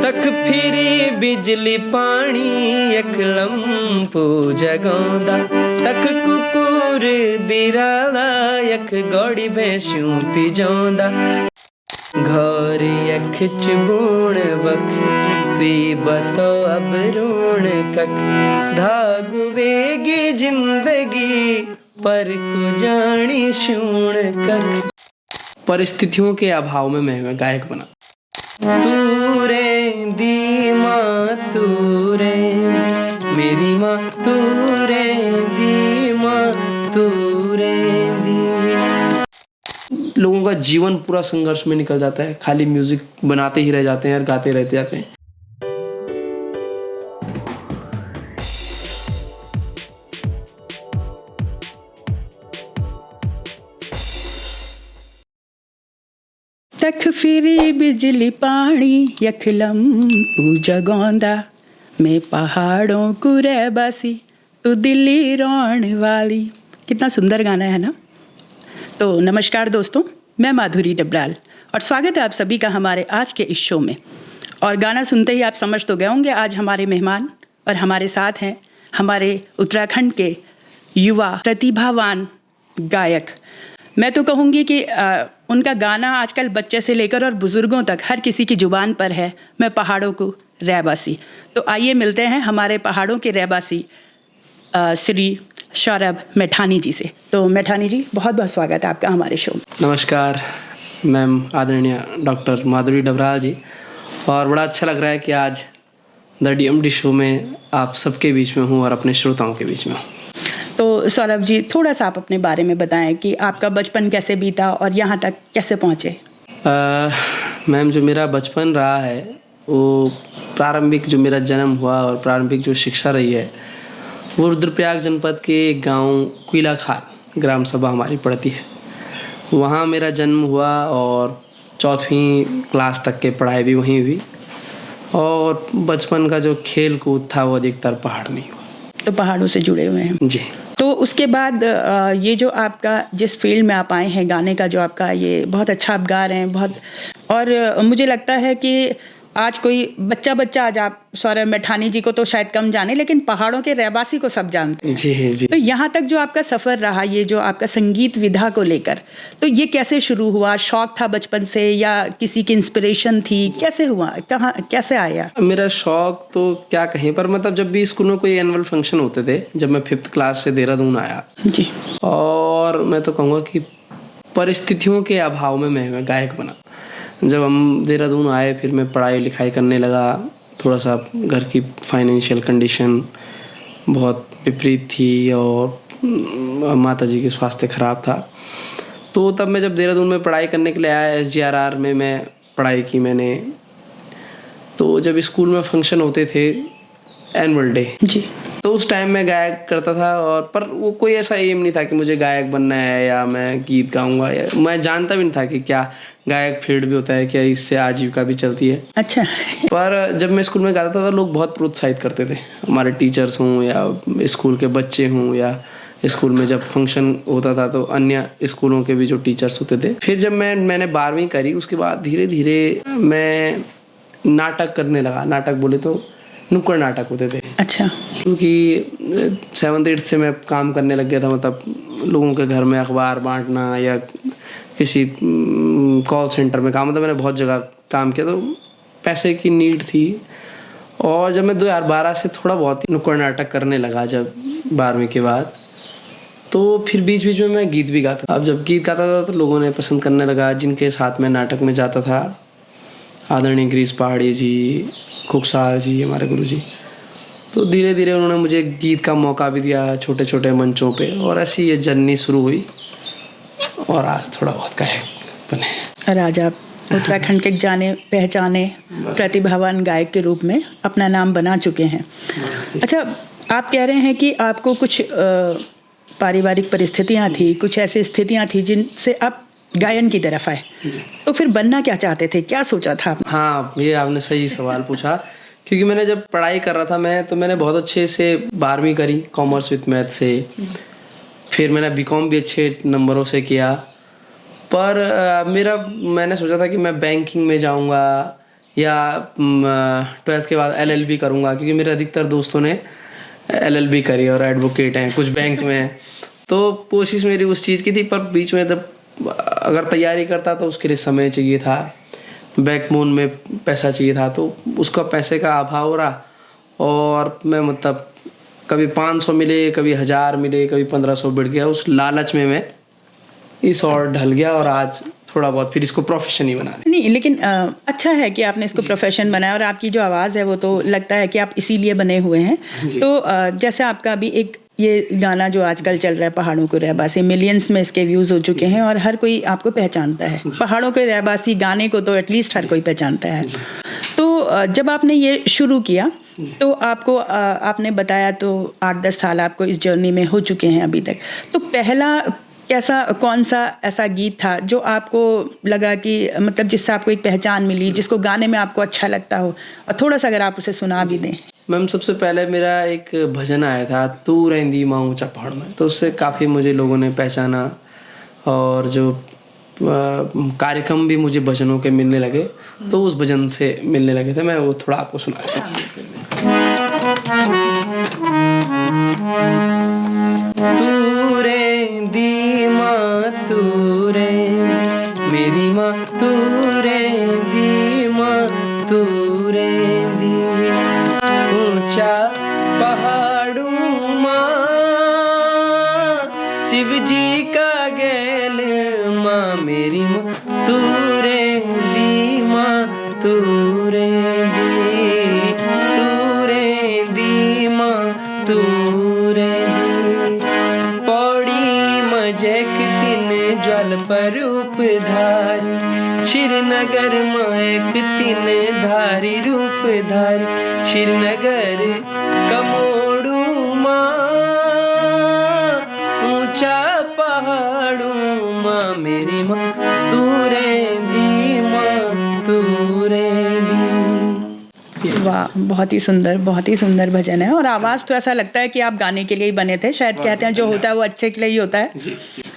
तक फिरी बिजली पानी एक लंपू जगांदा तक कुकुर बिराला एक गौड़ी भैंसू पिजांदा घर यख चबूण वक तुई बतो अब रोण कक धागु वेगी जिंदगी पर को जानी शूण कक। परिस्थितियों के अभाव में मैं गायक बना। तू रेंदी माँ तू रेंदी मेरी माँ तू रेंदी माँ तू रेंदी। लोगों का जीवन पूरा संघर्ष में निकल जाता है, खाली म्यूजिक बनाते ही रह जाते हैं और गाते रहते जाते हैं। तक फिरी बिजली पानी यखलम जगौंदा मैं पहाड़ों को रहबासी तू दिल्ली रोण वाली। कितना सुंदर गाना है ना। तो नमस्कार दोस्तों, मैं माधुरी डबराल और स्वागत है आप सभी का हमारे आज के इस शो में। और गाना सुनते ही आप समझ तो गए होंगे आज हमारे मेहमान और हमारे साथ हैं हमारे उत्तराखंड के युवा प्रतिभावान गायक। मैं तो कहूँगी कि उनका गाना आजकल बच्चे से लेकर और बुज़ुर्गों तक हर किसी की ज़ुबान पर है, मैं पहाड़ों को रहबासी। तो आइए मिलते हैं हमारे पहाड़ों के रहबासी श्री सौरभ मैठानी जी से। तो मैठानी जी, बहुत बहुत स्वागत है आपका हमारे शो में। नमस्कार मैम आदरणीय डॉक्टर माधुरी डबराल जी, और बड़ा अच्छा लग रहा है कि आज द DMD शो में आप सबके बीच में हूँ और अपने श्रोताओं के बीच में हूँ। तो सौरभ जी, थोड़ा सा आप अपने बारे में बताएं कि आपका बचपन कैसे बीता और यहाँ तक कैसे पहुँचे। मैम, जो मेरा बचपन रहा है वो प्रारंभिक जो मेरा जन्म हुआ और प्रारंभिक जो शिक्षा रही है वो रुद्रप्रयाग जनपद के एक गाँव कुइलाखार ग्राम सभा हमारी पड़ती है, वहाँ मेरा जन्म हुआ और 4वीं क्लास तक के पढ़ाई भी वहीं हुई। और बचपन का जो खेल कूद था वो अधिकतर पहाड़ में ही हुआ। तो पहाड़ों से जुड़े हुए हैं जी। तो उसके बाद ये जो आपका जिस फील्ड में आप आए हैं गाने का, जो आपका ये बहुत अच्छा आप गा रहे हैं बहुत। और मुझे लगता है कि आज कोई बच्चा आज आप सौरभ मैठानी जी को तो शायद कम जाने, लेकिन पहाड़ों के रहवासी को सब जानते हैं। जी जी। तो यहाँ तक जो आपका सफ़र रहा, ये जो आपका संगीत विधा को लेकर, तो ये कैसे शुरू हुआ? शौक था बचपन से या किसी की इंस्पिरेशन थी? कैसे हुआ, कहाँ कैसे आया? मेरा शौक तो क्या कहें, पर मतलब जब भी स्कूल में कोई एनुअल फंक्शन होते थे, जब मैं 5th क्लास से देहरादून आया जी, और मैं तो कहूँगा कि परिस्थितियों के अभाव में मैं गायक बना। जब हम देहरादून आए फिर मैं पढ़ाई लिखाई करने लगा। थोड़ा सा घर की फाइनेंशियल कंडीशन बहुत विपरीत थी और माता जी की स्वास्थ्य ख़राब था। तो तब मैं जब देहरादून में पढ़ाई करने के लिए आया, SGRR में मैं पढ़ाई की मैंने। तो जब स्कूल में फंक्शन होते थे एनुअल डे जी, तो उस टाइम मैं गायक करता था। और पर वो कोई ऐसा एम नहीं था कि मुझे गायक बनना है या मैं गीत गाऊंगा, या मैं जानता भी नहीं था कि क्या गायक फील्ड भी होता है, क्या इससे आजीविका भी चलती है। अच्छा। पर जब मैं स्कूल में गाता था तो लोग बहुत प्रोत्साहित करते थे, हमारे टीचर्स हों या स्कूल के बच्चे हों, या स्कूल में जब फंक्शन होता था तो अन्य स्कूलों के भी जो टीचर्स होते थे। फिर जब मैंने 12वीं करी, उसके बाद धीरे धीरे मैं नाटक करने लगा। नाटक बोले तो नुक्कड़ नाटक होते थे। अच्छा। क्योंकि 7th 8th से मैं काम करने लग गया था, मतलब लोगों के घर में अखबार बांटना या किसी कॉल सेंटर में काम, मतलब मैंने बहुत जगह काम किया, तो पैसे की नीड थी। और जब मैं 2012 से थोड़ा बहुत ही नुक्कड़ नाटक करने लगा, जब 12वीं के बाद, तो फिर बीच बीच में मैं गीत भी गाता था। अब जब गीत गाता था तो लोगों ने पसंद करने लगा। जिनके साथ मैं नाटक में जाता था, आदरणीय गिरीश पहाड़ी जी, खुकसाल जी, हमारे गुरु जी, तो धीरे धीरे उन्होंने मुझे गीत का मौका भी दिया छोटे छोटे मंचों पे, और ऐसी ये जर्नी शुरू हुई और आज थोड़ा बहुत गायक बने। और आज आप उत्तराखंड के जाने पहचाने प्रतिभावान गायक के रूप में अपना नाम बना चुके हैं। अच्छा, आप कह रहे हैं कि आपको कुछ पारिवारिक परिस्थितियाँ थी, कुछ ऐसी स्थितियाँ थी जिनसे आप गायन की तरफ आए, तो फिर बनना क्या चाहते थे, क्या सोचा था? हाँ, ये आपने सही सवाल पूछा। क्योंकि मैंने जब पढ़ाई कर रहा था तो मैंने बहुत अच्छे से 12वीं करी कॉमर्स विद मैथ से। फिर मैंने BCom भी अच्छे नंबरों से किया। पर मैंने सोचा था कि मैं बैंकिंग में जाऊंगा या 12th के बाद LLB करूँगा, क्योंकि मेरे अधिकतर दोस्तों ने LLB करी और एडवोकेट हैं, कुछ बैंक में हैं। तो कोशिश मेरी उस चीज़ की थी, पर बीच में जब अगर तैयारी करता तो उसके लिए समय चाहिए था, बैकबोन में पैसा चाहिए था, तो उसका पैसे का अभाव रहा। और मैं मतलब कभी 500 मिले, कभी 1000 मिले, कभी 1500 बढ़ गया, उस लालच में मैं इस और ढल गया और आज थोड़ा बहुत फिर इसको प्रोफेशन ही बना लिया। नहीं, लेकिन अच्छा है कि आपने इसको प्रोफेशन बनाया, और आपकी जो आवाज़ है वो तो लगता है कि आप इसीलिए बने हुए हैं। तो जैसे आपका अभी एक ये गाना जो आजकल चल रहा है, पहाड़ों को रहबासी, मिलियंस में इसके व्यूज़ हो चुके हैं और हर कोई आपको पहचानता है। पहाड़ों के रहबासी गाने को तो एटलीस्ट हर कोई पहचानता है। तो जब आपने ये शुरू किया तो आपको आपने बताया तो 8-10 साल आपको इस जर्नी में हो चुके हैं अभी तक। तो पहला कैसा कौन सा ऐसा गीत था जो आपको लगा कि मतलब जिससे आपको एक पहचान मिली, जिसको गाने में आपको अच्छा लगता हो, और थोड़ा सा अगर आप उसे सुना भी दें। मैम सबसे पहले मेरा एक भजन आया था, तू रहंदी माँ ऊंचा पहाड़ में, तो उससे काफ़ी मुझे लोगों ने पहचाना और जो कार्यक्रम भी मुझे भजनों के मिलने लगे, तो उस भजन से मिलने लगे थे। मैं वो थोड़ा आपको सुनाता हूँ। तू रहंदी माँ, तू रहंदी मेरी माँ, तू रहंदी माँ, तू रहंदी ऊंचा पहाड़ू माँ, शिव जी का गैल माँ मेरी माँ, तू रहंदी माँ, तू रहंदी, तू रहंदी माँ, तू रहंदी पौड़ी मजक तीन ज्वाल पर रूपधारी, श्रीनगर माँ एक तीन धारी रूपधारी, श्रीनगर कमोड़ू माँ, ऊंचा पहाड़ू माँ मेरी माँ, तू रहंदी माँ, तू रहंदी। वाह, बहुत ही सुंदर भजन है। और आवाज़ तो ऐसा लगता है कि आप गाने के लिए ही बने थे। शायद कहते हैं जो होता है वो अच्छे के लिए ही होता है।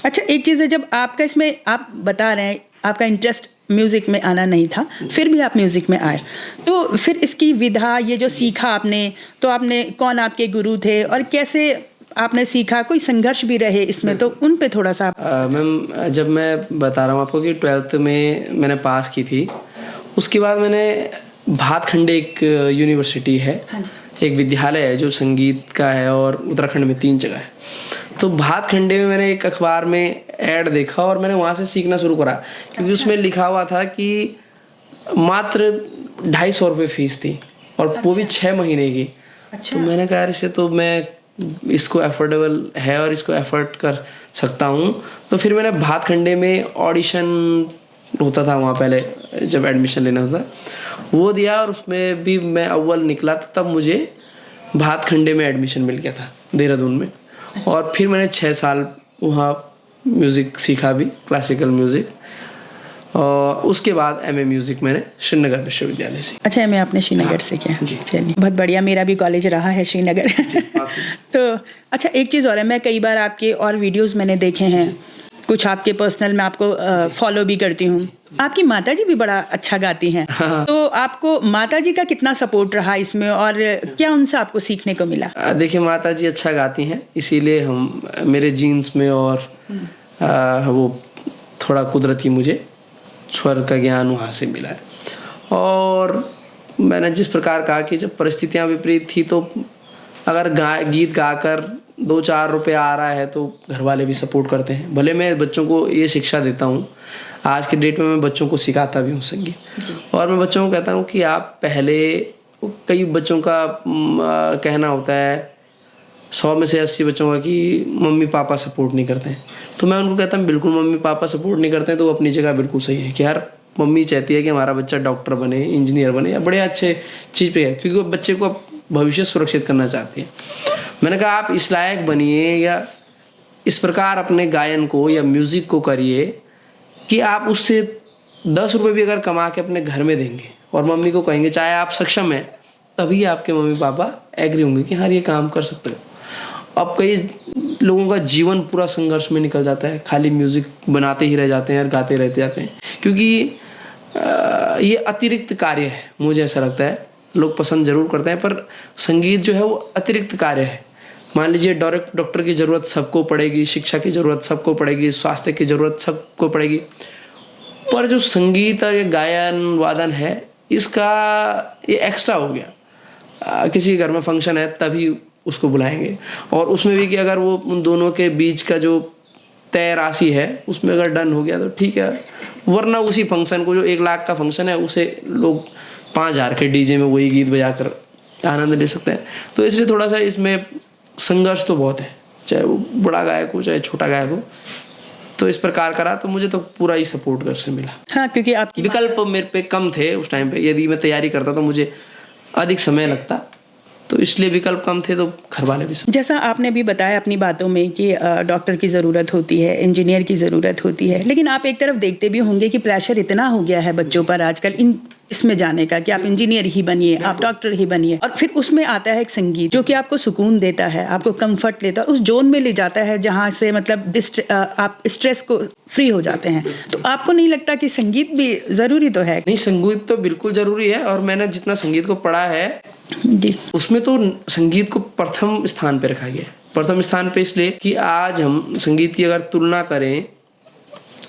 अच्छा, एक चीज़ है, जब आपका इसमें आप बता रहे हैं आपका इंटरेस्ट म्यूज़िक में आना नहीं था, फिर भी आप म्यूज़िक में आए, तो फिर इसकी विधा, ये जो सीखा आपने, तो आपने कौन आपके गुरु थे और कैसे आपने सीखा? कोई संघर्ष भी रहे इसमें, तो उन पे थोड़ा सा। मैम जब मैं बता रहा हूँ आपको कि 12th में मैंने पास की थी, उसके बाद मैंने भातखंडे एक यूनिवर्सिटी है, एक विद्यालय है जो संगीत का है और उत्तराखंड में 3 जगह है। तो भातखंडे में मैंने एक अखबार में ऐड देखा और मैंने वहाँ से सीखना शुरू करा, क्योंकि उसमें लिखा हुआ था कि मात्र 250 रुपये फीस थी और वो भी 6 महीने की। तो मैंने कहा यार इसे तो मैं इसको अफोर्डेबल है और इसको एफर्ट कर सकता हूँ। तो फिर मैंने भातखंडे में ऑडिशन होता था वहाँ पहले जब एडमिशन लेना होता, वो दिया और उसमें भी मैं अव्वल निकला। तो तब मुझे भातखंडे में एडमिशन मिल गया था देहरादून में, और फिर मैंने 6 साल वहाँ म्यूज़िक सीखा भी, क्लासिकल म्यूज़िक, और उसके बाद एमए म्यूज़िक मैंने श्रीनगर विश्वविद्यालय से। अच्छा, एमए आपने श्रीनगर से किया? चलिए, बहुत बढ़िया। मेरा भी कॉलेज रहा है श्रीनगर। तो अच्छा, एक चीज़ और है, मैं कई बार आपके और वीडियोज़ मैंने देखे हैं, कुछ आपके पर्सनल मैं आपको फॉलो भी करती हूँ। आपकी माताजी भी बड़ा अच्छा गाती हैं। तो आपको माताजी का कितना सपोर्ट रहा इसमें, और क्या उनसे आपको सीखने को मिला? देखिए, माताजी अच्छा गाती हैं, इसीलिए हम मेरे जीन्स में और वो थोड़ा कुदरती मुझे स्वर का ज्ञान वहाँ से मिला है। और मैंने जिस प्रकार कहा कि जब परिस्थितियाँ विपरीत थी, तो अगर गीत गाकर 2-4 रुपये आ रहा है तो घर वाले भी सपोर्ट करते हैं। भले मैं बच्चों को ये शिक्षा देता हूँ, आज के डेट में मैं बच्चों को सिखाता भी हूँ संगीत, और मैं बच्चों को कहता हूँ कि आप पहले, कई बच्चों का कहना होता है 100 में से 80 बच्चों का कि मम्मी पापा सपोर्ट नहीं करते हैं। तो मैं उनको कहता हूँ बिल्कुल मम्मी पापा सपोर्ट नहीं करते हैं, तो वो अपनी जगह बिल्कुल सही है कि यार मम्मी चाहती है कि हमारा बच्चा डॉक्टर बने, इंजीनियर बने या बड़े अच्छे चीज़ पे है, क्योंकि वो बच्चे को भविष्य सुरक्षित करना चाहती है। मैंने कहा आप इस लायक बनिए या इस प्रकार अपने गायन को या म्यूज़िक को करिए कि आप उससे 10 रुपये भी अगर कमा के अपने घर में देंगे और मम्मी को कहेंगे चाहे आप सक्षम हैं, तभी आपके मम्मी पापा एग्री होंगे कि हाँ ये काम कर सकते हो। अब कई लोगों का जीवन पूरा संघर्ष में निकल जाता है, खाली म्यूज़िक बनाते ही रह जाते हैं और गाते रहते जाते हैं, क्योंकि ये अतिरिक्त कार्य है, मुझे ऐसा लगता है। लोग पसंद ज़रूर करते हैं, पर संगीत जो है वो अतिरिक्त कार्य है। मान लीजिए डॉक्टर की ज़रूरत सबको पड़ेगी, शिक्षा की ज़रूरत सबको पड़ेगी, स्वास्थ्य की ज़रूरत सबको पड़ेगी, पर जो संगीत और ये गायन वादन है, इसका ये एक्स्ट्रा हो गया। किसी घर में फंक्शन है तभी उसको बुलाएंगे, और उसमें भी कि अगर वो उन दोनों के बीच का जो तय राशि है उसमें अगर डन हो गया तो ठीक है, वरना उसी फंक्शन को, जो 1 लाख का फंक्शन है, उसे लोग 5,000 के डीजे में वही गीत बजाकर आनंद ले सकते हैं। तो इसलिए थोड़ा सा इसमें संघर्ष तो बहुत है, चाहे वो बड़ा गायक हो चाहे छोटा गायक हो। तो इस प्रकार करा तो मुझे तो पूरा ही सपोर्ट घर से मिला। हाँ, क्योंकि आपकी विकल्प मेरे पे कम थे उस टाइम पे। यदि मैं तैयारी करता तो मुझे अधिक समय लगता, तो इसलिए विकल्प कम थे, तो घर वाले भी जैसा आपने भी बताया अपनी बातों में कि डॉक्टर की ज़रूरत होती है, इंजीनियर की ज़रूरत होती है, लेकिन आप एक तरफ देखते भी होंगे कि प्रेशर इतना हो गया है बच्चों पर आजकल इसमें जाने का कि आप इंजीनियर ही बनिए, आप डॉक्टर ही बनिए, और फिर उसमें आता है एक संगीत जो कि आपको सुकून देता है, आपको कंफर्ट देता है, उस जोन में ले जाता है जहाँ से मतलब आप स्ट्रेस को फ्री हो जाते हैं। तो आपको नहीं लगता कि संगीत भी ज़रूरी तो है? नहीं, संगीत तो बिल्कुल ज़रूरी है, और मैंने जितना संगीत को पढ़ा है जी, उसमें तो संगीत को प्रथम स्थान पे रखा गया है। प्रथम स्थान पे इसलिए कि आज हम संगीत की अगर तुलना करें,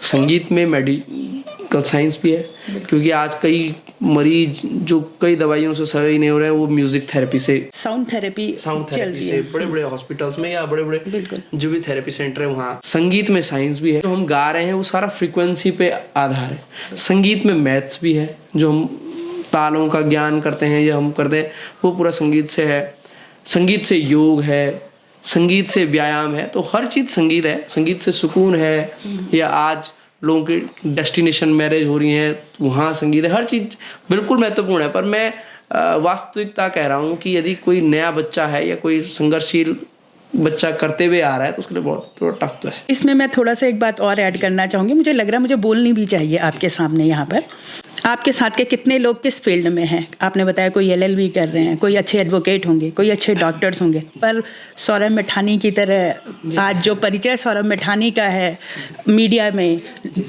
संगीत में मेडिकल साइंस भी है, क्योंकि आज कई मरीज जो कई दवाइयों से सही नहीं हो रहे हैं, वो म्यूजिक थेरेपी से, साउंड थेरेपी से बड़े-बड़े हॉस्पिटल्स में या बड़े-बड़े जो भी थेरेपी सेंटर है वहाँ संगीत में साइंस भी है। जो हम गा रहे हैं वो सारा फ्रीक्वेंसी पे आधार है। संगीत में मैथ्स भी है, जो हम तालों का ज्ञान करते हैं या हम करते हैं, वो पूरा संगीत से है। संगीत से योग है, संगीत से व्यायाम है, तो हर चीज़ संगीत है। संगीत से सुकून है, या आज लोगों की डेस्टिनेशन मैरिज हो रही है, वहाँ संगीत है। हर चीज़ बिल्कुल महत्वपूर्ण है, पर मैं वास्तविकता कह रहा हूँ कि यदि कोई नया बच्चा है या कोई संघर्षशील बच्चा करते हुए आ रहा है तो उसके लिए बहुत थोड़ा टफ तो है। इसमें मैं थोड़ा सा एक बात और ऐड करना चाहूँगी, मुझे लग रहा है मुझे बोलनी भी चाहिए आपके सामने यहाँ पर। आपके साथ के कितने लोग किस फील्ड में हैं? आपने बताया कोई LLB कर रहे हैं, कोई अच्छे एडवोकेट होंगे, कोई अच्छे डॉक्टर्स होंगे, पर सौरभ मैठानी की तरह आज जो परिचय सौरभ मैठानी का है मीडिया में,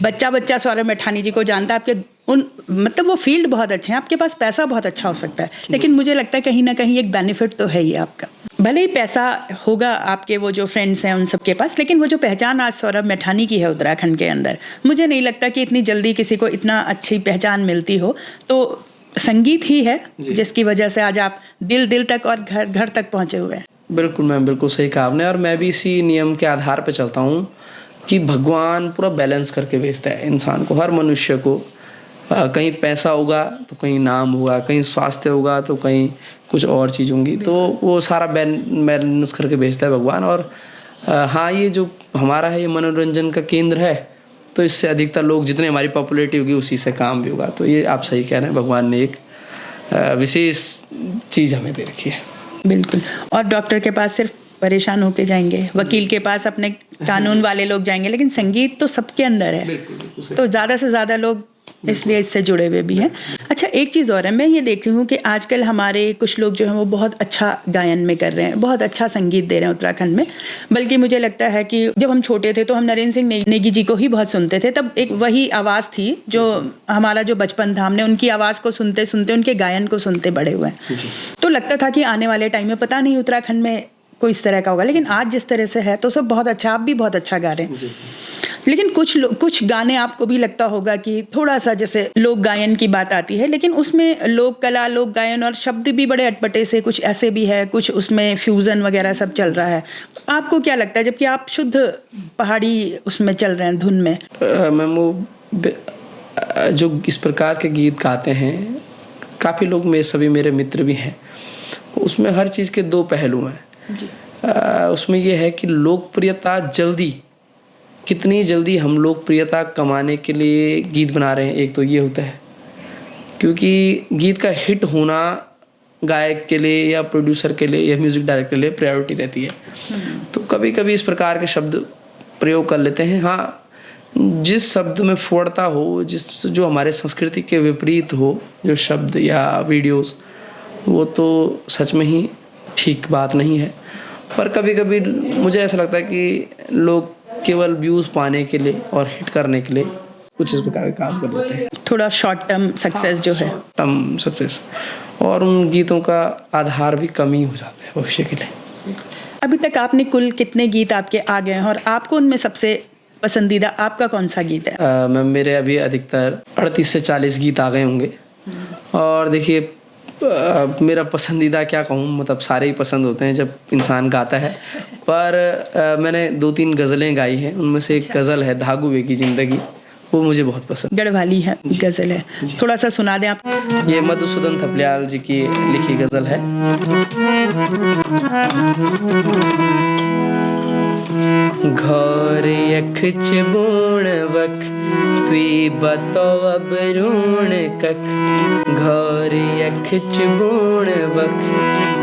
बच्चा सौरभ मैठानी जी को जानता है। आपके मतलब वो फील्ड बहुत अच्छे हैं, आपके पास पैसा बहुत अच्छा हो सकता है, लेकिन मुझे लगता है कहीं ना कहीं एक बेनिफिट तो है ही आपका। भले ही पैसा होगा आपके वो जो फ्रेंड्स हैं उन सब के पास, लेकिन वो जो पहचान आज सौरभ मैठानी की है उत्तराखंड के अंदर, मुझे नहीं लगता कि इतनी जल्दी किसी को इतना अच्छी पहचान मिलती हो। तो संगीत ही है जिसकी वजह से आज आप दिल तक और घर तक पहुँचे हुए हैं। बिल्कुल मैम, बिल्कुल सही कहा आपने, और मैं भी इसी नियम के आधार पर चलता हूँ कि भगवान पूरा बैलेंस करके भेजता है इंसान को, हर मनुष्य को। कहीं पैसा होगा तो कहीं नाम होगा, कहीं स्वास्थ्य होगा तो कहीं कुछ और चीज़ होंगी, तो वो सारा बैलेंस करके भेजता है भगवान। और हाँ, ये जो हमारा है ये मनोरंजन का केंद्र है, तो इससे अधिकतर लोग, जितनी हमारी पॉपुलैरिटी होगी उसी से काम भी होगा। तो ये आप सही कह रहे हैं, भगवान ने एक विशेष चीज़ हमें दे रखी है। बिल्कुल। और डॉक्टर के पास सिर्फ परेशान होके जाएंगे, वकील के पास अपने कानून वाले लोग जाएंगे, लेकिन संगीत तो सबके अंदर है। तो ज़्यादा से ज़्यादा लोग इसलिए इससे जुड़े हुए भी हैं। अच्छा, एक चीज़ और है, मैं ये देख रही हूँ कि आजकल हमारे कुछ लोग जो हैं वो बहुत अच्छा गायन में कर रहे हैं, बहुत अच्छा संगीत दे रहे हैं उत्तराखंड में। बल्कि मुझे लगता है कि जब हम छोटे थे तो हम नरेंद्र सिंह नेगी जी को ही बहुत सुनते थे। तब एक वही आवाज़ थी जो हमारा जो बचपन था, हमने उनकी आवाज़ को सुनते सुनते, उनके गायन को सुनते बड़े हुए हैं। तो लगता था कि आने वाले टाइम में पता नहीं उत्तराखंड में कोई इस तरह का होगा, लेकिन आज जिस तरह से है तो सब बहुत अच्छा, आप भी बहुत अच्छा गा रहे हैं। लेकिन कुछ गाने आपको भी लगता होगा कि थोड़ा सा, जैसे लोक गायन की बात आती है, लेकिन उसमें लोक कला, लोक गायन और शब्द भी बड़े अटपटे से कुछ ऐसे भी है, कुछ उसमें फ्यूज़न वगैरह सब चल रहा है। आपको क्या लगता है, जबकि आप शुद्ध पहाड़ी उसमें चल रहे हैं धुन में? मैम, वो जो इस प्रकार के गीत गाते हैं, काफ़ी लोग सभी मेरे मित्र भी हैं, उसमें हर चीज़ के 2 पहलू हैं। उसमें ये है कि लोकप्रियता कितनी जल्दी हम लोकप्रियता कमाने के लिए गीत बना रहे हैं, एक तो ये होता है। क्योंकि गीत का हिट होना गायक के लिए या प्रोड्यूसर के लिए या म्यूज़िक डायरेक्टर के लिए प्रायोरिटी रहती है। तो कभी कभी इस प्रकार के शब्द प्रयोग कर लेते हैं। हाँ, जिस शब्द में फोड़ता हो, जो हमारे संस्कृति के विपरीत हो, जो शब्द या वीडियोस, वो तो सच में ही ठीक बात नहीं है। पर कभी कभी मुझे ऐसा लगता है कि लोग केवल व्यूज़ पाने के लिए और हिट करने के लिए कुछ इस प्रकार के काम कर लेते हैं, थोड़ा शॉर्ट टर्म सक्सेस जो है। टर्म सक्सेस, और उन गीतों का आधार भी कम ही हो जाता है भविष्य के लिए। अभी तक आपने कुल कितने गीत आपके आ गए हैं और आपको उनमें सबसे पसंदीदा आपका कौन सा गीत है? मैम मेरे अभी अधिकतर 38 से 40 गीत आ गए होंगे। और देखिए मेरा पसंदीदा क्या कहूँ, मतलब सारे ही पसंद होते हैं जब इंसान गाता है, पर मैंने 2-3 गज़लें गाई हैं। उनमें से एक गज़ल है धागुए की ज़िंदगी, वो मुझे बहुत पसंद। गढ़वाली है गज़ल है, थोड़ा सा सुना दें आप। ये मधुसूदन थपलियाल जी की लिखी गज़ल है। घर यख चिबूण वक तुई बतो अब रून कक, घर यख चिबूण वक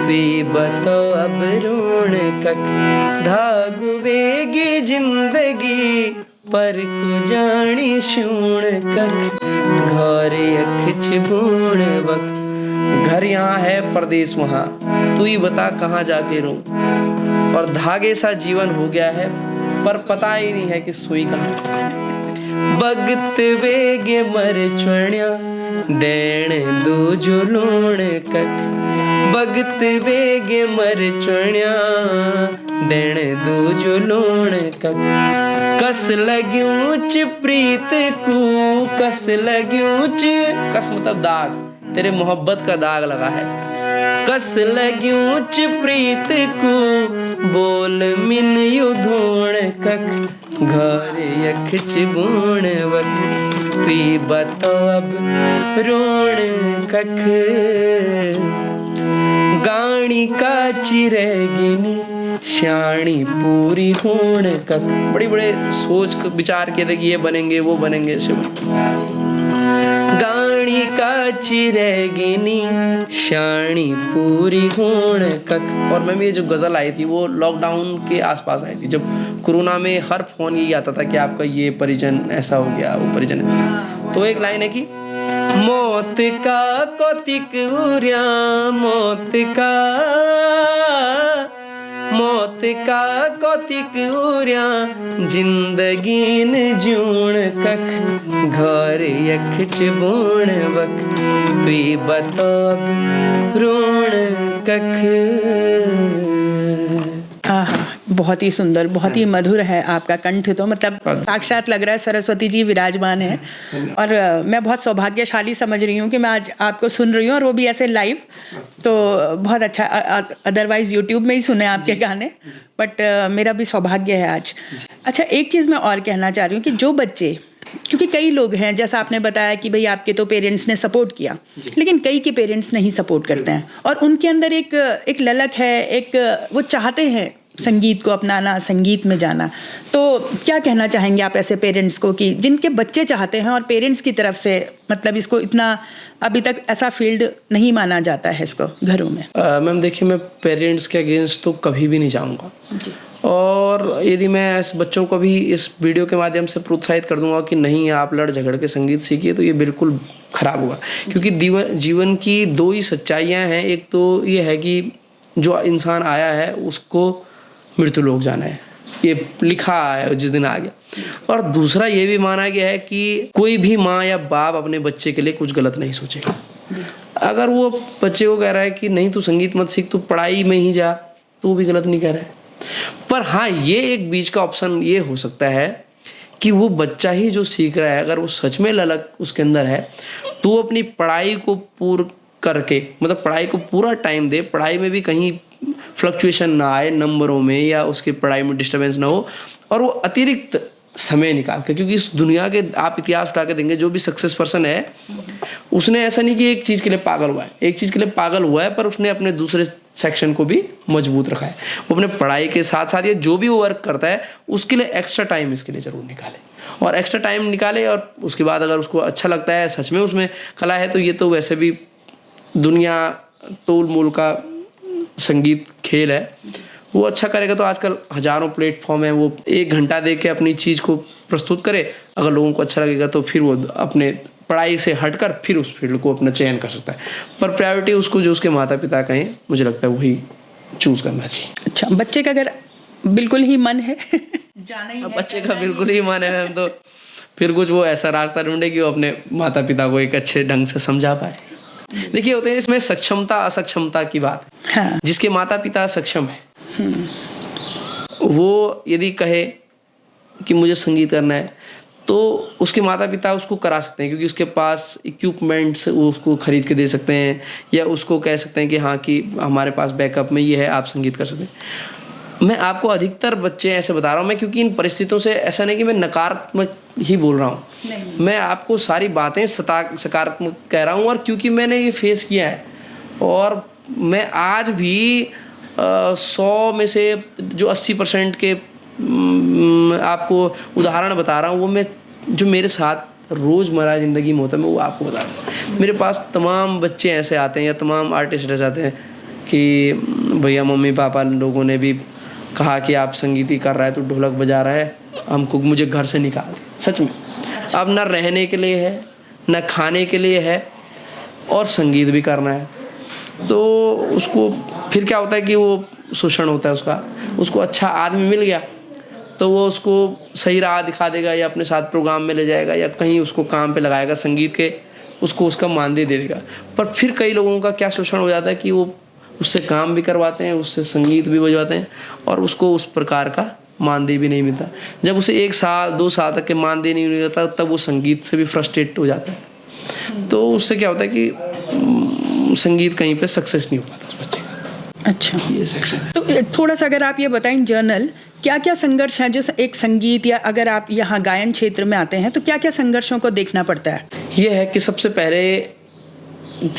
तुई बतो अब रून कक, धागुवेगी जिंदगी पर को जानी शूण कक, घर यख चिबूण वक। घर यहाँ है परदेश वहाँ, तू ही बता कहाँ जाके रहूं, और धागे सा जीवन हो गया है पर पता ही नहीं है कि सुई कहाँ। भगत वेगे मर चुण्या देण दो जो लोण कक, भगत वेगे मर चुण्या देण दो जो लोण कक, कस लग्यूं च प्रीत को, कस लग्यूं च, कस मतलब दाग, तेरे मोहब्बत का दाग लगा है। कस लग्यूं च प्रीत को बोल मिन यू धोण कक, घर यख चिबूण वक तुई बतो अब रोण कख, गाणी का चिरेगिनी श्याणी पूरी होण कक। बड़ी बड़े सोच विचार किए थे कि ये बनेंगे वो बनेंगे शिव। गाणी का चिरेगिनी श्याणी पूरी होण कक। और मैम ये जो गज़ल आई थी वो लॉकडाउन के आसपास आई थी, जब कोरोना में हर फोन यही आता था कि आपका ये परिजन ऐसा हो गया, वो परिजन। तो एक लाइन है कि मौत का कौतिक उर्या, मौत का कौतिक उर्या जिंदगी न जूण कख, घर यख चिबूण वक तुई बतो रोण कख। आहा, बहुत ही सुंदर, बहुत ही मधुर है आपका कंठ, तो मतलब साक्षात लग रहा है सरस्वती जी विराजमान है। और मैं बहुत सौभाग्यशाली समझ रही हूँ कि मैं आज आपको सुन रही हूँ, और वो भी ऐसे लाइव, तो बहुत अच्छा। अदरवाइज यूट्यूब में ही सुने आपके गाने, बट मेरा भी सौभाग्य है आज। अच्छा, एक चीज़ मैं और कहना चाह रही हूँ कि जो बच्चे, क्योंकि कई लोग हैं, जैसा आपने बताया कि भाई आपके तो पेरेंट्स ने सपोर्ट किया, लेकिन कई के पेरेंट्स नहीं सपोर्ट करते हैं, और उनके अंदर एक ललक है, एक वो चाहते हैं संगीत को अपनाना, संगीत में जाना। तो क्या कहना चाहेंगे आप ऐसे पेरेंट्स को कि जिनके बच्चे चाहते हैं और पेरेंट्स की तरफ से मतलब इसको इतना अभी तक ऐसा फील्ड नहीं माना जाता है इसको घरों में? मैम देखिए, मैं पेरेंट्स के अगेंस्ट तो कभी भी नहीं जाऊँगा, और यदि मैं इस बच्चों को भी इस वीडियो के माध्यम से प्रोत्साहित कर दूंगा कि नहीं आप लड़ झगड़ के संगीत सीखिए, तो ये बिल्कुल खराब होगा। क्योंकि जीवन की दो ही सच्चाइयाँ हैं, एक तो ये है कि जो इंसान आया है उसको मृत्यु लोक जाना है, ये लिखा है जिस दिन आ गया। और दूसरा ये भी माना गया है कि कोई भी माँ या बाप अपने बच्चे के लिए कुछ गलत नहीं सोचेगा। अगर वो बच्चे को कह रहा है कि नहीं तू संगीत मत सीख, तू पढ़ाई में ही जा, तो वो भी गलत नहीं कह रहा है। पर हाँ, ये एक बीच का ऑप्शन ये हो सकता है कि वो बच्चा ही जो सीख रहा है, अगर वो सच में ललक उसके अंदर है, तो वो अपनी पढ़ाई को पूर्ण करके, मतलब पढ़ाई को पूरा टाइम दे, पढ़ाई में भी कहीं फ्लक्चुएशन ना आए नंबरों में, या उसकी पढ़ाई में डिस्टर्बेंस ना हो, और वो अतिरिक्त समय निकाल के, क्योंकि इस दुनिया के आप इतिहास उठा के देंगे, जो भी सक्सेस पर्सन है उसने ऐसा नहीं कि एक चीज़ के लिए पागल हुआ है, एक चीज़ के लिए पागल हुआ है, पर उसने अपने दूसरे सेक्शन को भी मजबूत रखा है। वो अपने पढ़ाई के साथ साथ ये जो भी वो वर्क करता है उसके लिए एक्स्ट्रा टाइम इसके लिए ज़रूर निकाले, और एक्स्ट्रा टाइम निकाले, और उसके बाद अगर उसको अच्छा लगता है, सच में उसमें कला है, तो ये तो वैसे भी दुनिया तोल मोल का संगीत खेल है, वो अच्छा करेगा। तो आजकल हजारों प्लेटफॉर्म है, वो 1 घंटा दे के अपनी चीज़ को प्रस्तुत करे, अगर लोगों को अच्छा लगेगा तो फिर वो अपने पढ़ाई से हटकर फिर उस फील्ड को अपना चयन कर सकता है। पर प्रायोरिटी उसको जो उसके माता पिता कहें, मुझे लगता है वही चूज़ करना चाहिए। अच्छा, बच्चे का अगर बिल्कुल ही मन है जाना ही है, बच्चे का बिल्कुल ही मन है, तो फिर कुछ वो ऐसा रास्ता ढूंढे कि वो अपने माता पिता को एक अच्छे ढंग से समझा पाए। देखिए होते हैं इसमें सक्षमता असक्षमता की बात है। हाँ। जिसके माता पिता सक्षम है वो यदि कहे कि मुझे संगीत करना है तो उसके माता पिता उसको करा सकते हैं, क्योंकि उसके पास इक्विपमेंट्स उसको खरीद के दे सकते हैं, या उसको कह सकते हैं कि हाँ कि हमारे पास बैकअप में ये है, आप संगीत कर सकते हैं। मैं आपको अधिकतर बच्चे ऐसे बता रहा हूँ मैं, क्योंकि इन परिस्थितियों से ऐसा नहीं कि मैं नकारात्मक ही बोल रहा हूँ, मैं आपको सारी बातें सकारात्मक कह रहा हूँ, और क्योंकि मैंने ये फेस किया है और मैं आज भी 100 में से जो 80% के आपको उदाहरण बता रहा हूँ, वो मैं जो मेरे साथ रोज़मर्रा ज़िंदगी में होता है मैं वो आपको बता रहा हूँ। मेरे पास तमाम बच्चे ऐसे आते हैं या तमाम आर्टिस्ट ऐसे आते हैं कि भैया मम्मी पापा लोगों ने भी कहा कि आप संगीत ही कर रहा है तो ढोलक बजा रहा है, हमको मुझे घर से निकाल दे। सच में अब ना रहने के लिए है ना खाने के लिए है और संगीत भी करना है, तो उसको फिर क्या होता है कि वो शोषण होता है उसको अच्छा आदमी मिल गया तो वो उसको सही राह दिखा देगा या अपने साथ प्रोग्राम में ले जाएगा या कहीं उसको काम पे लगाएगा संगीत के, उसको उसका मानदेय दे देगा। पर फिर कई लोगों का क्या शोषण हो जाता है कि वो उससे काम भी करवाते हैं, उससे संगीत भी बजवाते हैं और उसको उस प्रकार का मानदेय भी नहीं मिलता। जब उसे 1 साल 2 साल तक के मानदेय नहीं मिलता तब वो संगीत से भी फ्रस्ट्रेट हो जाता है, तो उससे क्या होता है कि संगीत कहीं पे सक्सेस नहीं हो पाता उस बच्चे का। अच्छा, ये सेक्शन है। तो थोड़ा सा अगर आप ये बताएं जर्नल, क्या क्या संघर्ष हैं जो एक संगीत या अगर आप यहाँ गायन क्षेत्र में आते हैं तो क्या क्या संघर्षों को देखना पड़ता है? ये है कि सबसे पहले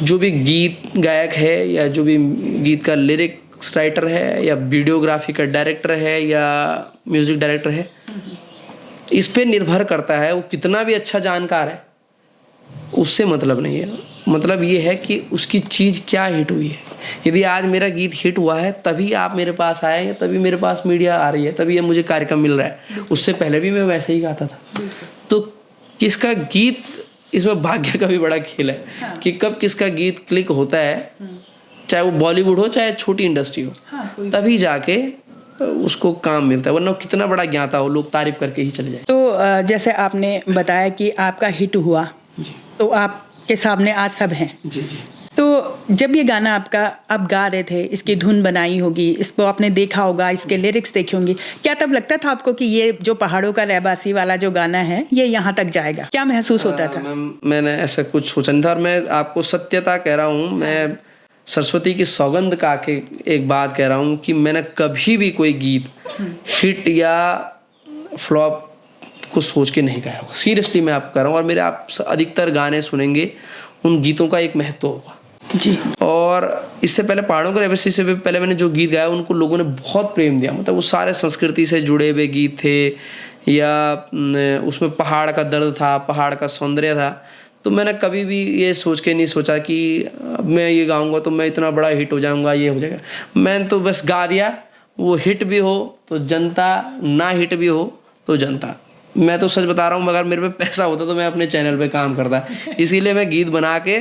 जो भी गीत गायक है या जो भी गीत का लिरिक्स राइटर है या वीडियोग्राफी का डायरेक्टर है या म्यूज़िक डायरेक्टर है, इस पे निर्भर करता है वो कितना भी अच्छा जानकार है, उससे मतलब नहीं है। मतलब ये है कि उसकी चीज़ क्या हिट हुई है। यदि आज मेरा गीत हिट हुआ है तभी आप मेरे पास आए हैं, तभी मेरे पास मीडिया आ रही है, तभी ये मुझे कार्यक्रम मिल रहा है। उससे पहले भी मैं वैसे ही गाता था। तो किसका गीत, इसमें भाग्य का भी बड़ा खेल है। हाँ। कि कब किसका गीत क्लिक होता है, चाहे वो बॉलीवुड हो चाहे छोटी इंडस्ट्री हो। हाँ, तभी जाके उसको काम मिलता है, वरना कितना बड़ा ज्ञाता हो लोग तारीफ करके ही चले जाए। तो जैसे आपने बताया कि आपका हिट हुआ तो आपके सामने आज सब हैं। जी जी। तो जब ये गाना आपका आप गा रहे थे, इसकी धुन बनाई होगी, इसको आपने देखा होगा, इसके लिरिक्स देखे होंगे, क्या तब लगता था आपको कि ये जो पहाड़ों का रहवासी वाला जो गाना है ये यहाँ तक जाएगा? क्या महसूस होता था? मैंने ऐसा कुछ सोचा नहीं था, और मैं आपको सत्यता कह रहा हूँ, मैं सरस्वती की सौगंध का के एक बात कह रहा हूँ कि मैंने कभी भी कोई गीत हिट या फ्लॉप को सोच के नहीं गाया होगा। सीरियसली मैं आपको कह रहा हूँ, और मेरे आप अधिकतर गाने सुनेंगे उन गीतों का एक महत्व होगा जी। और इससे पहले पहाड़ों के रहवासी से पहले मैंने जो गीत गाया उनको लोगों ने बहुत प्रेम दिया। मतलब वो सारे संस्कृति से जुड़े हुए गीत थे या उसमें पहाड़ का दर्द था, पहाड़ का सौंदर्य था। तो मैंने कभी भी ये सोच के नहीं सोचा कि मैं ये गाऊंगा तो मैं इतना बड़ा हिट हो जाऊंगा, ये हो जाएगा। मैंने तो बस गा दिया, वो हिट भी हो तो जनता, ना हिट भी हो तो जनता। मैं तो सच बता रहा हूँ, अगर मेरे पे पैसा होता तो मैं अपने चैनल पे काम करता। इसीलिए मैं गीत बना के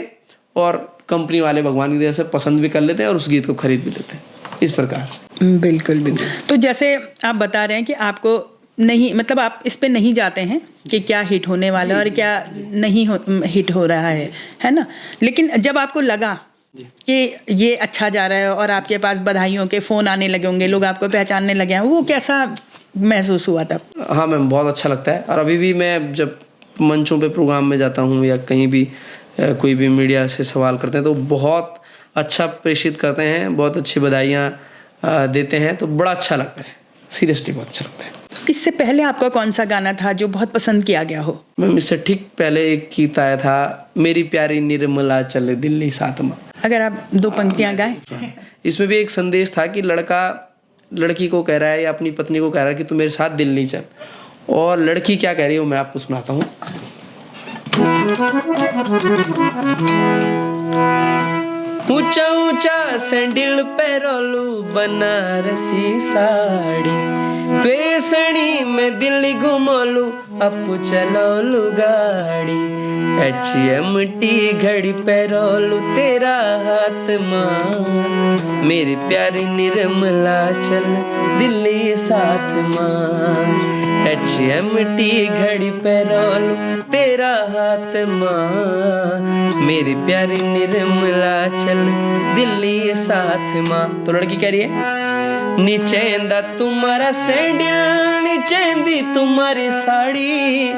और कंपनी वाले भगवान की दया से पसंद भी कर लेते हैं और उस गीत को खरीद भी लेते हैं, इस प्रकार से। बिल्कुल बिल्कुल। तो जैसे आप बता रहे हैं कि आपको नहीं, मतलब आप इस पे नहीं जाते हैं कि क्या हिट होने वाला है और क्या नहीं हिट हो रहा है ना? लेकिन जब आपको लगा कि ये अच्छा जा रहा है और आपके पास बधाइयों के फ़ोन आने लगे होंगे, लोग आपको पहचानने लगे हैं, वो कैसा महसूस हुआ तब? हाँ मैम, बहुत अच्छा लगता है। और अभी भी मैं जब मंचों पे प्रोग्राम में जाता हूँ या कहीं भी कोई भी मीडिया से सवाल करते हैं तो बहुत अच्छा प्रेषित करते हैं, बहुत अच्छी बधाइयाँ देते हैं, तो बड़ा अच्छा लगता है। सीरियसली बहुत अच्छा लगता है। इससे पहले आपका कौन सा गाना था जो बहुत पसंद किया गया हो? मैम इससे ठीक पहले एक गीत आया था, मेरी प्यारी निर्मला चले दिल्ली सातमा। अगर आप 2 पंक्तियाँ गाएं। इसमें भी एक संदेश था कि लड़का लड़की को कह रहा है या अपनी पत्नी को कह रहा है कि तू मेरे साथ दिल्ली चल, और लड़की क्या कह रही है वो मैं आपको सुनाता हूँ। ऊंचा ऊंचा सैंडल पे रोलू बनारसी साड़ी, त्वेसणी में दिल्ली घुमोलू अपू चलोलू गाड़ी HMT घड़ी पैरोलू तेरा हाथ मां मेरी प्यारी निर्मला चल दिल्ली साथ मां HMT घड़ी पैरोलू तेरा हाथ मां मेरी प्यारी निर्मला चल दिल्ली साथ मां। तो लड़की कह रही है नीचेंदा तुम्हारा सैंडल नीचेंदी तुम्हारी साड़ी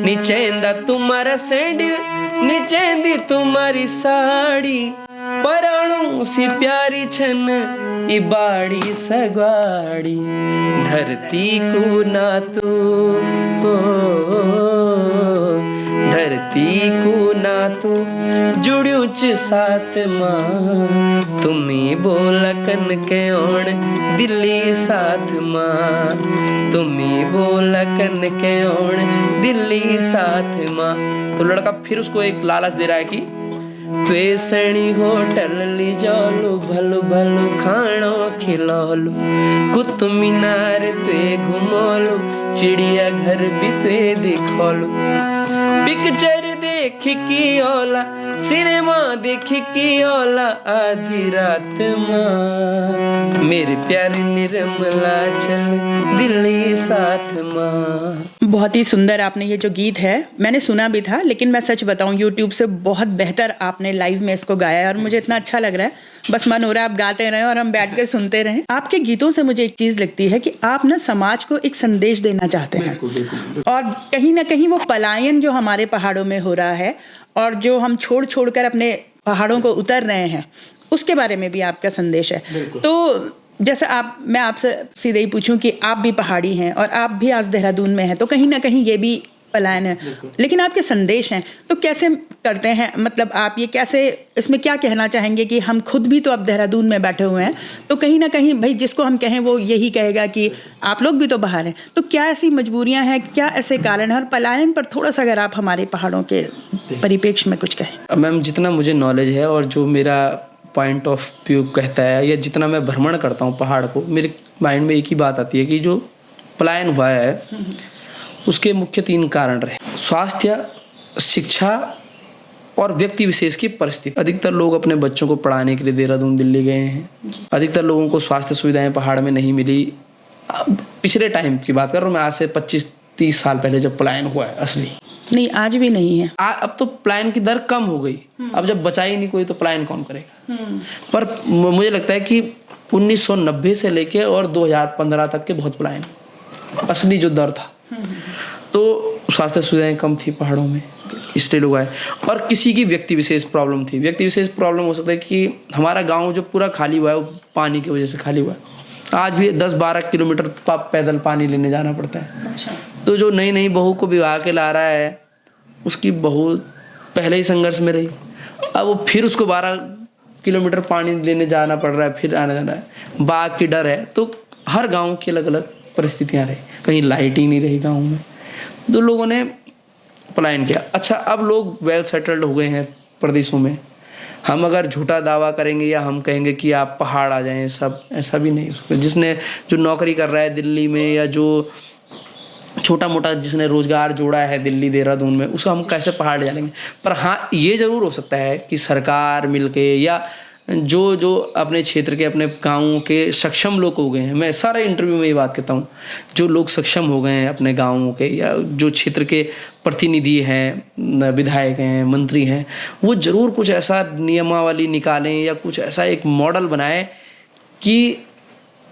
नीचेंदा तुम्हारा सैंडल नीचेंदी तुम्हारी साड़ी पराणु सी प्यारी छन इबाड़ी सगवाड़ी धरती को ना तू धरती को ना तू जुड़ियो च साथ मां तुम्ही बोला कन के ओण दिल्ली साथ मां तुम्ही बोला कन के ओण दिल्ली साथ मां। तो लड़का फिर उसको एक लालच दे रहा है कि त्वेसणी होटल ली जालू भलू भलू खाणो खिलालू कुतुब मीनार त्वे घुमोलू चिड़िया घर भी त्वे दिखोलू पिक्चर देख की ओला सिनेमा देख की ओला आधी रात मां मेरे प्यारी निर्मला चल दिल्ली साथ मां। बहुत ही सुंदर आपने ये जो गीत है मैंने सुना भी था, लेकिन मैं सच बताऊं यूट्यूब से बहुत बेहतर आपने लाइव में इसको गाया है और मुझे इतना अच्छा लग रहा है। बस मन हो रहा है आप गाते रहें और हम बैठ कर सुनते रहें। आपके गीतों से मुझे एक चीज़ लगती है कि आप ना समाज को एक संदेश देना चाहते हैं। और कहीं ना कहीं वो पलायन जो हमारे पहाड़ों में हो रहा है और जो हम छोड़ कर अपने पहाड़ों को उतर रहे हैं उसके बारे में भी आपका संदेश है। तो जैसे मैं आपसे सीधे ही पूछूं कि आप भी पहाड़ी हैं और आप भी आज देहरादून में हैं, तो कहीं ना कहीं ये भी पलायन है, लेकिन आपके संदेश हैं तो कैसे करते हैं, मतलब आप ये कैसे, इसमें क्या कहना चाहेंगे कि हम खुद भी तो अब देहरादून में बैठे हुए हैं तो कहीं ना कहीं भाई जिसको हम कहें वो यही कहेगा कि आप लोग भी तो बाहर हैं, तो क्या ऐसी मजबूरियां हैं, क्या ऐसे कारण हैं और पलायन पर थोड़ा सा अगर आप हमारे पहाड़ों के परिप्रेक्ष्य में कुछ कहें। मैम जितना मुझे नॉलेज है और जो मेरा पॉइंट ऑफ व्यू कहता है या जितना मैं भ्रमण करता हूँ पहाड़ को, मेरे माइंड में एक ही बात आती है कि जो पलायन हुआ है उसके मुख्य 3 कारण रहे: स्वास्थ्य, शिक्षा और व्यक्ति विशेष की परिस्थिति। अधिकतर लोग अपने बच्चों को पढ़ाने के लिए देहरादून दिल्ली गए हैं। अधिकतर लोगों को स्वास्थ्य सुविधाएं पहाड़ में नहीं मिली। पिछले टाइम की बात कर रहा हूँ मैं, आज से 25-30 साल पहले जब पलायन हुआ है असली, नहीं आज भी नहीं है। अब तो पलायन की दर कम हो गई। अब जब बचा ही नहीं कोई तो पलायन कौन करेगा। पर मुझे लगता है कि 1990 से लेके और 2015 तक के बहुत पलायन असली जो दर था, तो स्वास्थ्य सुविधाएं कम थी पहाड़ों में इसलिए लोग आए। और किसी की व्यक्ति विशेष प्रॉब्लम थी। व्यक्ति विशेष प्रॉब्लम हो सकता है कि हमारा गाँव जो पूरा खाली हुआ है वो पानी की वजह से खाली हुआ है। आज भी 10-12 किलोमीटर पैदल पानी लेने जाना पड़ता है। अच्छा। तो जो नई बहू को विवाह के ला रहा है उसकी बहू पहले ही संघर्ष में रही, अब वो फिर उसको 12 किलोमीटर पानी लेने जाना पड़ रहा है, फिर आना जाना है। बाघ की डर है। तो हर गांव की अलग अलग परिस्थितियां रही। कहीं लाइट ही नहीं रही गांव में, तो लोगों ने पलायन किया। अच्छा, अब लोग वेल सेटल्ड हो गए हैं प्रदेशों में। हम अगर झूठा दावा करेंगे या हम कहेंगे कि आप पहाड़ आ जाएं, सब ऐसा भी नहीं। जिसने जो नौकरी कर रहा है दिल्ली में या जो छोटा मोटा जिसने रोजगार जोड़ा है दिल्ली देहरादून में, उसको हम कैसे पहाड़ जानेंगे। पर हाँ, ये ज़रूर हो सकता है कि सरकार मिलके या जो अपने क्षेत्र के अपने गाँवों के सक्षम लोग हो गए हैं, मैं सारे इंटरव्यू में ये बात कहता हूँ, जो लोग सक्षम हो गए हैं अपने गाँवों के या जो क्षेत्र के प्रतिनिधि हैं, विधायक हैं, मंत्री हैं, वो ज़रूर कुछ ऐसा नियमावली निकालें या कुछ ऐसा एक मॉडल बनाएं कि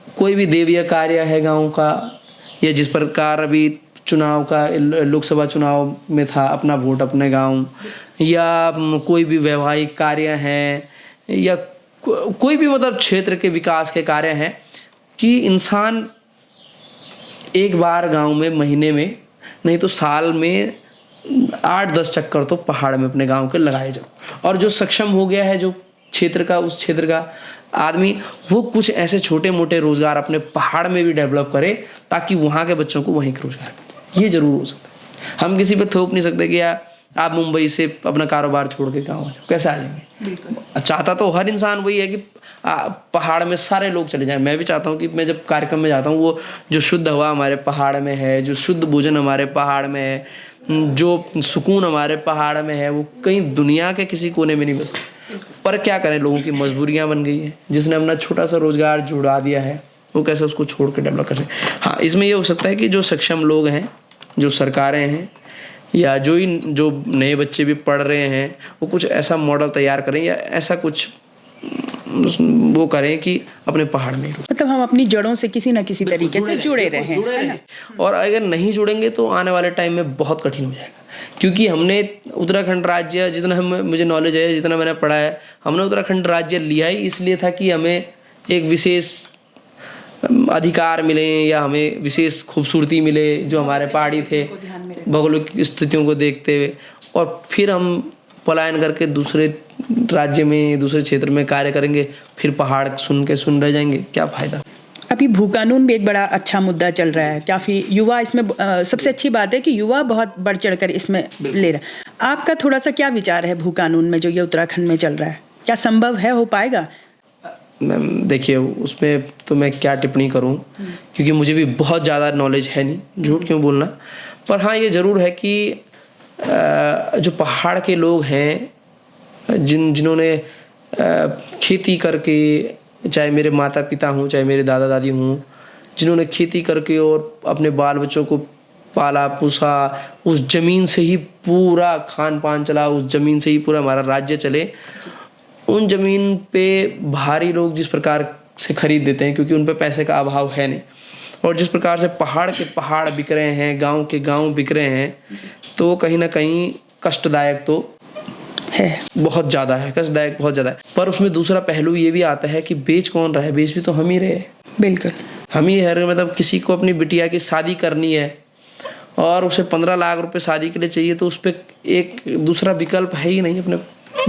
कोई भी देवीय कार्य है गाँव का, या जिस प्रकार अभी चुनाव का लोकसभा चुनाव में था अपना वोट अपने गाँव, या कोई भी वैवाहिक कार्य हैं या कोई भी मतलब क्षेत्र के विकास के कार्य हैं, कि इंसान एक बार गांव में महीने में नहीं तो साल में 8-10 चक्कर तो पहाड़ में अपने गांव के लगाए जाओ। और जो सक्षम हो गया है जो क्षेत्र का, उस क्षेत्र का आदमी, वो कुछ ऐसे छोटे मोटे रोजगार अपने पहाड़ में भी डेवलप करे ताकि वहाँ के बच्चों को वहीं का रोजगार मिले। ये जरूर हो सकता है। हम किसी पे थोप नहीं सकते कि यार आप मुंबई से अपना कारोबार छोड़ के गाँव आ जाओ, कैसे आ जाएंगे? बिल्कुल। चाहता तो हर इंसान वही है कि पहाड़ में सारे लोग चले जाएं। मैं भी चाहता हूँ कि मैं जब कार्यक्रम में जाता हूँ, वो जो शुद्ध हवा हमारे पहाड़ में है, जो शुद्ध भोजन हमारे पहाड़ में है, जो सुकून हमारे पहाड़ में है, वो कहीं दुनिया के किसी कोने में नहीं बस। पर क्या करें, लोगों की मजबूरियाँ बन गई हैं। जिसने अपना छोटा सा रोजगार जुड़ा दिया है, वो कैसे उसको छोड़ के डेवलप करें। हाँ, इसमें ये हो सकता है कि जो सक्षम लोग हैं, जो सरकारें हैं, या जो नए बच्चे भी पढ़ रहे हैं, वो कुछ ऐसा मॉडल तैयार करें या ऐसा कुछ वो करें कि अपने पहाड़ में मतलब हम अपनी जड़ों से किसी न किसी तरीके से जुड़े रहें, है ना? और अगर नहीं जुड़ेंगे तो आने वाले टाइम में बहुत कठिन हो जाएगा। क्योंकि हमने उत्तराखंड राज्य, जितना मुझे नॉलेज है, जितना मैंने पढ़ा है, हमने उत्तराखंड राज्य लिया ही इसलिए था कि हमें एक विशेष अधिकार मिले या हमें विशेष खूबसूरती मिले जो हमारे पहाड़ी थे, भौगोलिक स्थितियों को देखते हुए, और फिर हम पलायन करके दूसरे राज्य में, दूसरे क्षेत्र में कार्य करेंगे, फिर पहाड़ सुन रह जाएंगे, क्या फ़ायदा। अभी भू कानून भी एक बड़ा अच्छा मुद्दा चल रहा है, काफ़ी युवा इसमें सबसे अच्छी बात है कि युवा बहुत बढ़ चढ़कर इसमें ले रहा है। आपका थोड़ा सा क्या विचार है भू कानून में जो ये उत्तराखंड में चल रहा है, क्या संभव है, हो पाएगा? मैम देखिए, उसमें तो मैं क्या टिप्पणी करूं, क्योंकि मुझे भी बहुत ज़्यादा नॉलेज है नहीं, झूठ क्यों बोलना। पर हाँ, ये ज़रूर है कि जो पहाड़ के लोग हैं, जिन्होंने खेती करके, चाहे मेरे माता पिता हों, चाहे मेरे दादा दादी हों, जिन्होंने खेती करके और अपने बाल बच्चों को पाला पोसा, उस ज़मीन से ही पूरा खान पान चला, उस ज़मीन से ही पूरा हमारा राज्य चले, उन ज़मीन पे भारी लोग जिस प्रकार से खरीद देते हैं, क्योंकि उन पे पैसे का अभाव है नहीं, और जिस प्रकार से पहाड़ के पहाड़ बिक रहे हैं, गांव के गांव बिक रहे हैं, तो कहीं ना कहीं कष्टदायक तो है, बहुत ज़्यादा है, कष्टदायक बहुत ज़्यादा है। पर उसमें दूसरा पहलू ये भी आता है कि बेच कौन रहा है? बेच भी तो हम ही रहे। बिल्कुल, हम ही है। मतलब किसी को अपनी बिटिया की शादी करनी है और उसे 15 लाख रुपए शादी के लिए चाहिए, तो उस पर एक दूसरा विकल्प है ही नहीं अपने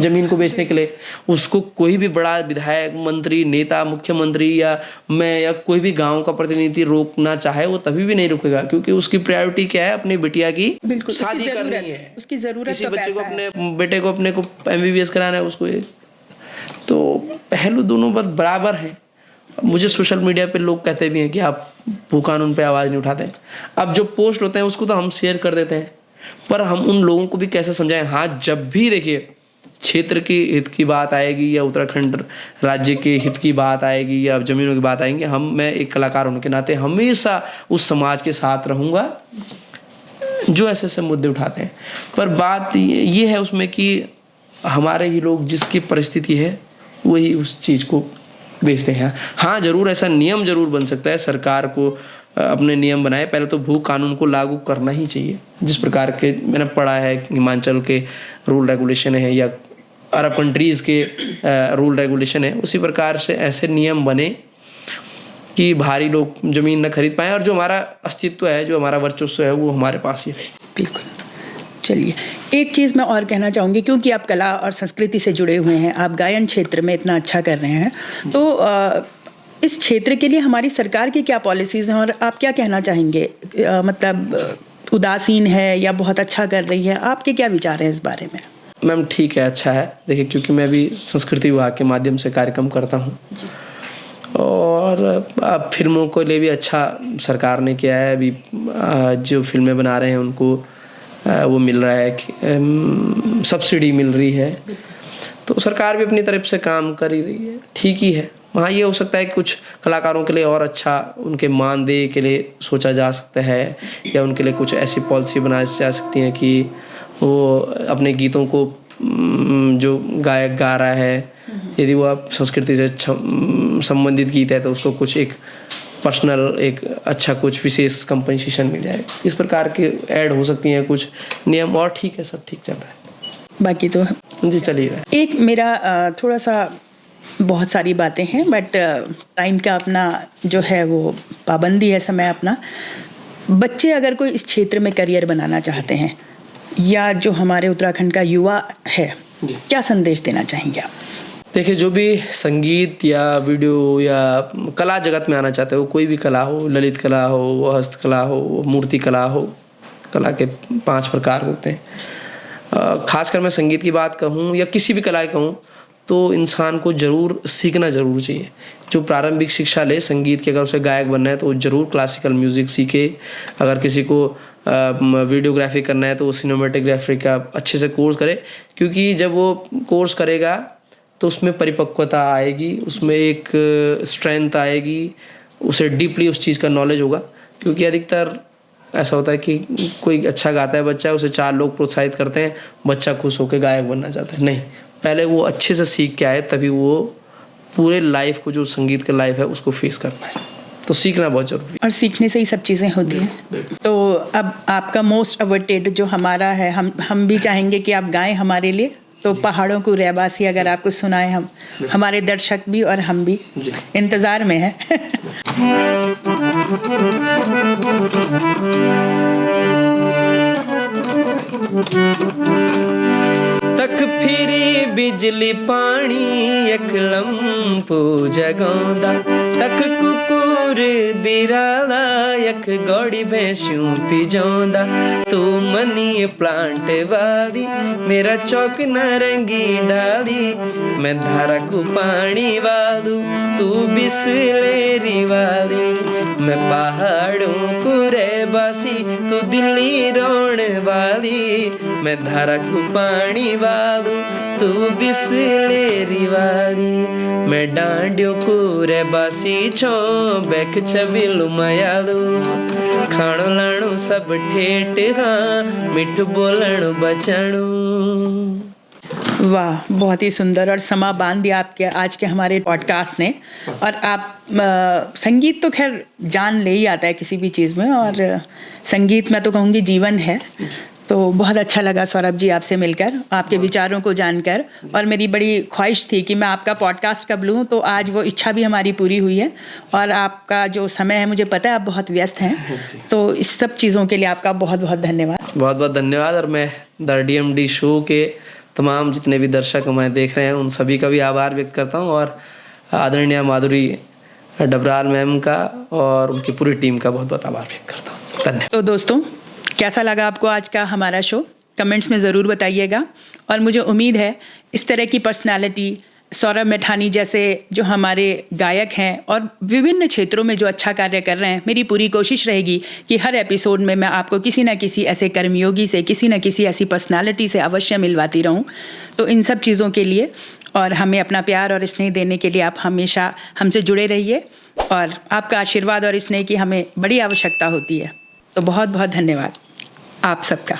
ज़मीन को बेचने के लिए। उसको कोई भी बड़ा विधायक, मंत्री, नेता, मुख्यमंत्री या मैं या कोई भी गांव का प्रतिनिधि रोकना चाहे, वो तभी भी नहीं रुकेगा, क्योंकि उसकी प्रायोरिटी क्या है? अपनी बिटिया की शादी करनी है, उसकी ज़रूरत, किसी बच्चे को, अपने बेटे को अपने को MBBS कराना है उसको। तो पहलू दोनों पर बराबर हैं। मुझे सोशल मीडिया पे लोग कहते भी हैं कि आप भू कानून पे आवाज़ नहीं उठाते। अब जो पोस्ट होते हैं उसको तो हम शेयर कर देते हैं, पर हम उन लोगों को भी कैसे समझाएं? हाँ, जब भी देखिए क्षेत्र के हित की बात आएगी या उत्तराखंड राज्य के हित की बात आएगी या ज़मीनों की बात आएंगी, मैं एक कलाकार होने के नाते हमेशा उस समाज के साथ रहूँगा जो ऐसे ऐसे मुद्दे उठाते हैं। पर बात ये है उसमें कि हमारे ही लोग, जिसकी परिस्थिति है, वही उस चीज़ को बेचते हैं। हाँ, ज़रूर ऐसा नियम ज़रूर बन सकता है, सरकार को अपने नियम बनाए। पहले तो भू कानून को लागू करना ही चाहिए, जिस प्रकार के मैंने पढ़ा है हिमाचल के रूल रेगुलेशन है या अरब कंट्रीज़ के रूल रेगुलेशन है, उसी प्रकार से ऐसे नियम बने कि भारी लोग ज़मीन न खरीद पाएँ और जो हमारा अस्तित्व है, जो हमारा वर्चस्व है, वो हमारे पास ही रहे। बिल्कुल। चलिए, एक चीज़ मैं और कहना चाहूँगी, क्योंकि आप कला और संस्कृति से जुड़े हुए हैं, आप गायन क्षेत्र में इतना अच्छा कर रहे हैं, तो इस क्षेत्र के लिए हमारी सरकार की क्या पॉलिसीज़ हैं और आप क्या कहना चाहेंगे? मतलब उदासीन है या बहुत अच्छा कर रही है? आपके क्या विचार हैं इस बारे में? मैम ठीक है, अच्छा है। देखिए, क्योंकि मैं भी संस्कृति विभाग के माध्यम से कार्यक्रम करता हूँ और अब फिल्मों को लिए भी अच्छा सरकार ने किया है। अभी जो फिल्में बना रहे हैं उनको वो मिल रहा है कि सब्सिडी मिल रही है, तो सरकार भी अपनी तरफ से काम कर ही रही है, ठीक ही है। हाँ, ये हो सकता है कि कुछ कलाकारों के लिए और अच्छा उनके मानदेय के लिए सोचा जा सकता है, या उनके लिए कुछ ऐसी पॉलिसी बनाई जा सकती हैं कि वो अपने गीतों को, जो गायक गा रहा है, यदि वो आप संस्कृति से संबंधित गीत है, तो उसको कुछ एक पर्सनल, एक अच्छा कुछ विशेष कंपनसेशन मिल जाए। इस प्रकार के ऐड हो सकती हैं कुछ नियम, और ठीक है, सब ठीक चल रहा है, बाकी तो जी चल ही रहा है। एक मेरा थोड़ा सा, बहुत सारी बातें हैं बट टाइम का अपना जो है वो पाबंदी है, समय अपना। बच्चे अगर कोई इस क्षेत्र में करियर बनाना चाहते हैं, या जो हमारे उत्तराखंड का युवा है, क्या संदेश देना चाहेंगे आप? देखिए, जो भी संगीत या वीडियो या कला जगत में आना चाहते हो, कोई भी कला हो, ललित कला हो, हस्तकला हो, मूर्ति कला हो, कला के 5 प्रकार होते हैं। ख़ासकर मैं संगीत की बात कहूँ या किसी भी कला की कहूँ तो इंसान को ज़रूर सीखना ज़रूर चाहिए। जो प्रारंभिक शिक्षा ले संगीत की, अगर उसे गायक बनना है तो वो ज़रूर क्लासिकल म्यूज़िक सीखे। अगर किसी को वीडियोग्राफी करना है तो वो सिनेमेटोग्राफी का अच्छे से कोर्स करे, क्योंकि जब वो कोर्स करेगा तो उसमें परिपक्वता आएगी, उसमें एक स्ट्रेंथ आएगी, उसे डीपली उस चीज़ का नॉलेज होगा। क्योंकि अधिकतर ऐसा होता है कि कोई अच्छा गाता है बच्चा, उसे 4 लोग प्रोत्साहित करते हैं, बच्चा खुश होकर गायक बनना चाहता है। नहीं, पहले वो अच्छे से सीख के आए, तभी वो पूरे लाइफ को, जो संगीत का लाइफ है, उसको फेस करना है। तो सीखना बहुत ज़रूरी है, और सीखने से ही सब चीज़ें होती हैं। तो अब आपका मोस्ट अवॉइडेड जो हमारा है, हम भी चाहेंगे कि आप गाएं हमारे लिए। तो पहाड़ों को रहबासी अगर आपको सुनाए, हम हमारे दर्शक भी और हम भी इंतज़ार में हैं। तक फिरी बिजली पानी यखलंपू जगांदा, तक कुकुर बिराला यख गौड़ी भैंसूं पिजांदा। तू मनी प्लांट वाली मेरा चौक नारंगी डाली, मैं धारा को पानी वालू तू बिसलेरी वाली। मैं पहाड़ों को रहबासी तू दिल्ली रोण वाली, मैं धारा को पानी वालू तू बिसलेरी वाली। मैं डांडियों को रहबासी छो बैक छबिलू मयालू, खाणो लाणो सब ठेठ हाँ मिठ बोलणो बचाणो। वाह, बहुत ही सुंदर और समा बांध दिया आपके आज के हमारे पॉडकास्ट ने। और आप संगीत तो खैर जान ले ही आता है किसी भी चीज़ में, और संगीत मैं तो कहूँगी जीवन है। तो बहुत अच्छा लगा सौरभ जी आपसे मिलकर, आपके विचारों को जानकर। और मेरी बड़ी ख्वाहिश थी कि मैं आपका पॉडकास्ट कब लूँ, तो आज वो इच्छा भी हमारी पूरी हुई है। और आपका जो समय है, मुझे पता है आप बहुत व्यस्त हैं, तो इस सब चीज़ों के लिए आपका बहुत बहुत धन्यवाद। बहुत बहुत धन्यवाद। और मैं द DMD शो के तमाम जितने भी दर्शक हमें देख रहे हैं, उन सभी का भी आभार व्यक्त करता हूँ, और आदरणीय माधुरी डबराल मैम का और उनकी पूरी टीम का बहुत बहुत आभार व्यक्त करता हूँ। धन्यवाद। तो दोस्तों, कैसा लगा आपको आज का हमारा शो? कमेंट्स में ज़रूर बताइएगा। और मुझे उम्मीद है इस तरह की पर्सनालिटी, सौरभ मैठानी जैसे जो हमारे गायक हैं और विभिन्न क्षेत्रों में जो अच्छा कार्य कर रहे हैं, मेरी पूरी कोशिश रहेगी कि हर एपिसोड में मैं आपको किसी न किसी ऐसे कर्मयोगी से, किसी न किसी ऐसी पर्सनालिटी से अवश्य मिलवाती रहूं। तो इन सब चीज़ों के लिए और हमें अपना प्यार और स्नेह देने के लिए आप हमेशा हमसे जुड़े रहिए, और आपका आशीर्वाद और स्नेह की हमें बड़ी आवश्यकता होती है। तो बहुत बहुत धन्यवाद आप सबका।